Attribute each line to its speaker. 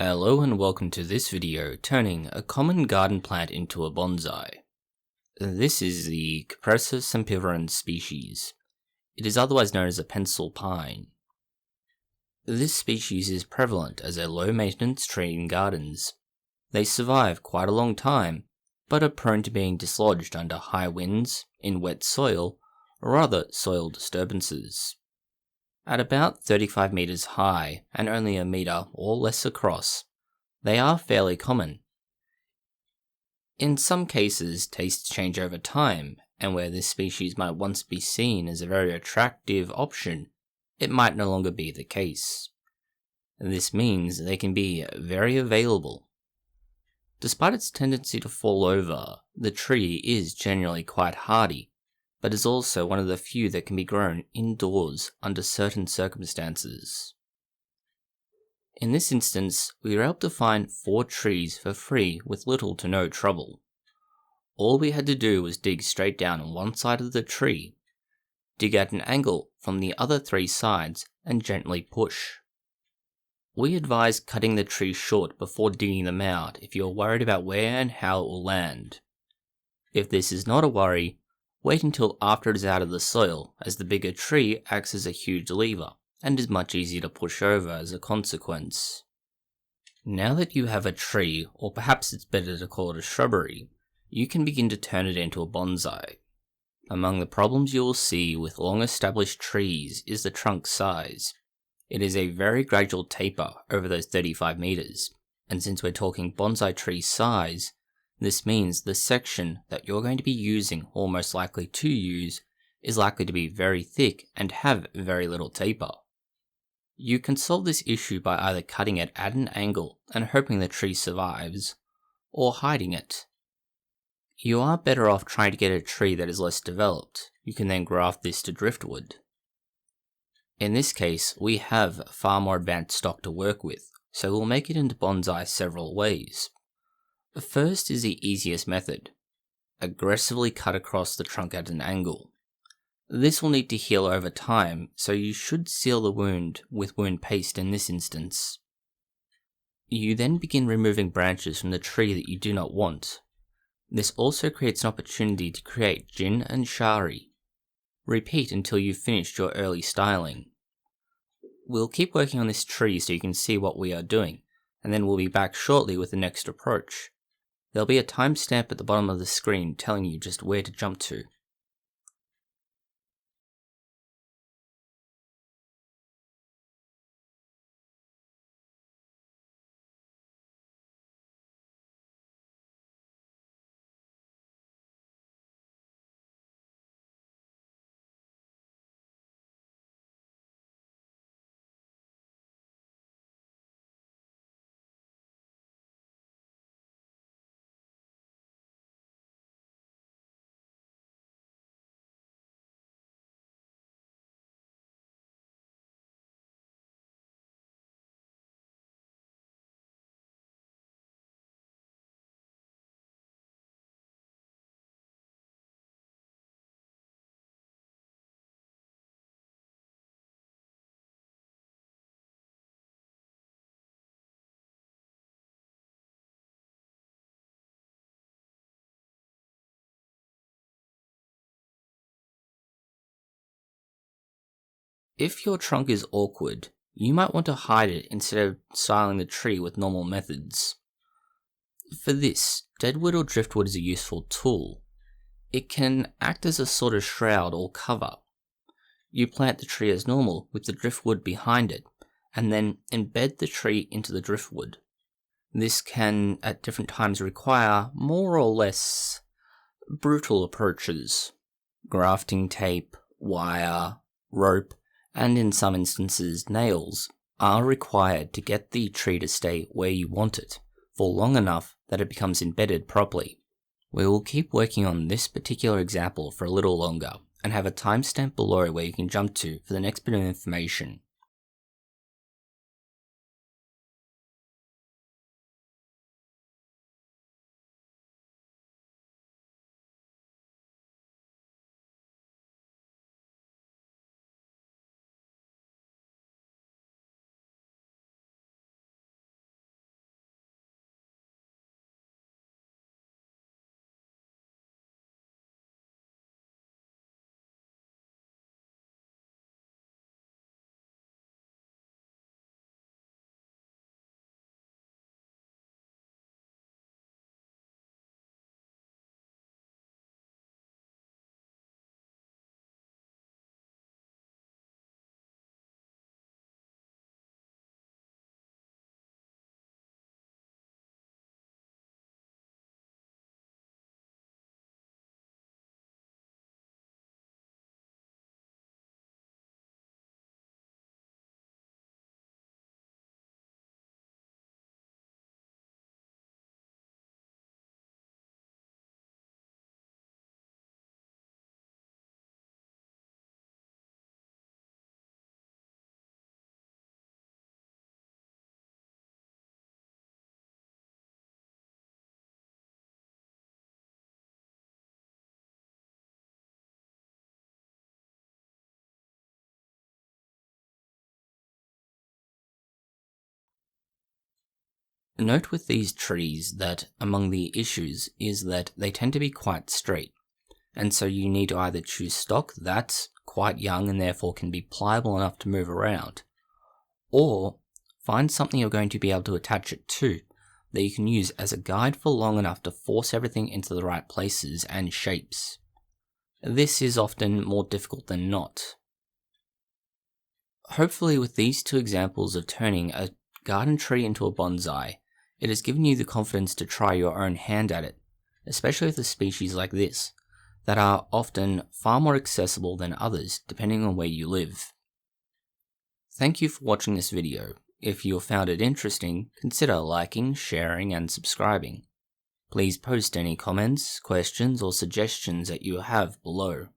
Speaker 1: Hello and welcome to this video turning a common garden plant into a bonsai. This is the Cupressa Sempiverence species. It is otherwise known as a pencil pine. This species is prevalent as a low maintenance tree in gardens. They survive quite a long time, but are prone to being dislodged under high winds, in wet soil, or other soil disturbances. At about 35 meters high and only a meter or less across, they are fairly common. In some cases, tastes change over time, and where this species might once be seen as a very attractive option, it might no longer be the case. This means they can be very available. Despite its tendency to fall over, the tree is generally quite hardy, but is also one of the few that can be grown indoors under certain circumstances. In this instance, we were able to find 4 trees for free with little to no trouble. All we had to do was dig straight down on one side of the tree, dig at an angle from the other 3 sides, and gently push. We advise cutting the tree short before digging them out if you are worried about where and how it will land. If this is not a worry, wait until after it is out of the soil, as the bigger tree acts as a huge lever and is much easier to push over as a consequence. Now that you have a tree, or perhaps it's better to call it a shrubbery, you can begin to turn it into a bonsai. Among the problems you will see with long established trees is the trunk size. It is a very gradual taper over those 35 meters, and since we're talking bonsai tree size, this means the section that you're going to be using, or most likely to use, is likely to be very thick and have very little taper. You can solve this issue by either cutting it at an angle and hoping the tree survives, or hiding it. You are better off trying to get a tree that is less developed. You can then graft this to driftwood. In this case, we have far more advanced stock to work with, so we'll make it into bonsai several ways. The first is the easiest method. Aggressively cut across the trunk at an angle. This will need to heal over time, so you should seal the wound with wound paste in this instance. You then begin removing branches from the tree that you do not want. This also creates an opportunity to create jin and shari. Repeat until you've finished your early styling. We'll keep working on this tree so you can see what we are doing, and then we'll be back shortly with the next approach. There'll be a timestamp at the bottom of the screen telling you just where to jump to. If your trunk is awkward, you might want to hide it instead of styling the tree with normal methods. For this, deadwood or driftwood is a useful tool. It can act as a sort of shroud or cover. You plant the tree as normal with the driftwood behind it, and then embed the tree into the driftwood. This can at different times require more or less brutal approaches. Grafting tape, wire, rope, and in some instances nails, are required to get the tree to stay where you want it, for long enough that it becomes embedded properly. We will keep working on this particular example for a little longer, and have a timestamp below where you can jump to for the next bit of information. Note with these trees that among the issues is that they tend to be quite straight, and so you need to either choose stock that's quite young and therefore can be pliable enough to move around, or find something you're going to be able to attach it to that you can use as a guide for long enough to force everything into the right places and shapes. This is often more difficult than not. Hopefully with these two examples of turning a garden tree into a bonsai, it has given you the confidence to try your own hand at it, especially with a species like this, that are often far more accessible than others depending on where you live. Thank you for watching this video. If you found it interesting, consider liking, sharing, and subscribing. Please post any comments, questions, or suggestions that you have below.